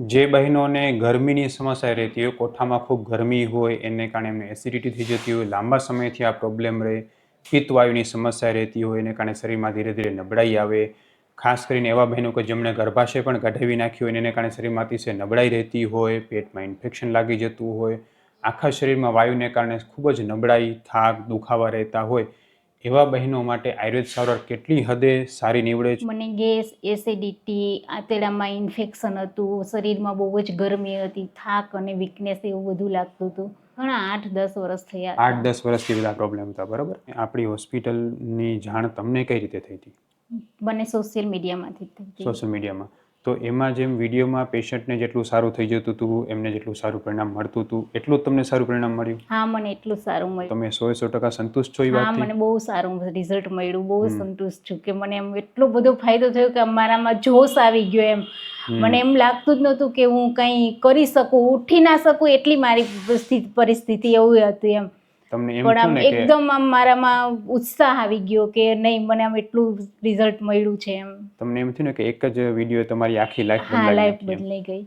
જે બહેનોને ગરમીની સમસ્યા રહેતી હોય, કોઠામાં ખૂબ ગરમી હોય, એને કારણે એમને એસિડિટી થઈ જતી હોય, લાંબા સમયથી આ પ્રોબ્લેમ રહે, પિત્તવાયુની સમસ્યા રહેતી હોય, એને કારણે શરીરમાં ધીરે ધીરે નબળાઈ આવે, ખાસ કરીને એવા બહેનો કે જેમણે ગર્ભાશય પણ કઢાવી નાખ્યો હોય, એને કારણે શરીરમાં અતિશય નબળાઈ રહેતી હોય, પેટમાં ઇન્ફેક્શન લાગી જતું હોય, આખા શરીરમાં વાયુને કારણે ખૂબ જ નબળાઈ, થાક, દુખાવા રહેતા હોય, એવા બહેનો માટે આયુર્વેદ સારવાર કેટલી હદે સારી નીવડે છે? મને ગેસ, એસિડિટી, આંતરડામાં ઇન્ફેક્શન હતું, શરીરમાં બહુ જ ગરમી હતી, થાક અને વીકનેસ એવું બધું લાગતું હતું. ઘણા 8-10 વર્ષ થયા હતા. 8-10 વર્ષથી બધા પ્રોબ્લેમ હતા, બરાબર? આપણી હોસ્પિટલની જાણ તમને કઈ રીતે થઈ હતી? મને સોશિયલ મીડિયામાંથી થઈ હતી. સોશિયલ મીડિયામાં. તો એમાં જેમ વિડીયોમાં પેશન્ટને જેટલું સારું થઈ જતું હતું, એમને જેટલું સારું પરિણામ મળતું હતું, એટલું જ તમને સારું પરિણામ મળ્યું? હા, મને એટલું સારું મળ્યું. તમે 100% સંતુષ્ટ છો એ હા, વાતથી? મને બહુ સારું રિઝલ્ટ મળ્યું. બહુ સંતુષ્ટ છું કે મને એમ એટલો બધો ફાયદો થયો કે મારામાં જોશ આવી ગયો એમ. મને એમ લાગતું જ નહોતું કે હું કંઈ કરી શકું, ઉઠી ના શકું, એટલી મારી પરિસ્થિતિ એવું હતી એમ. તમને એમ પણ થયું આમ ને કે એકદમ આમ મારામાં ઉત્સાહ આવી ગયો કે નહીં, મને આમ એટલું રિઝલ્ટ મળ્યું છે એમ. તમને એમ થયું ને કે એક જ વિડીયો તમારી આખી લાઈફ હા, બદલાવી લાઈફ નાખી એમ? બદલાઈ ગઈ.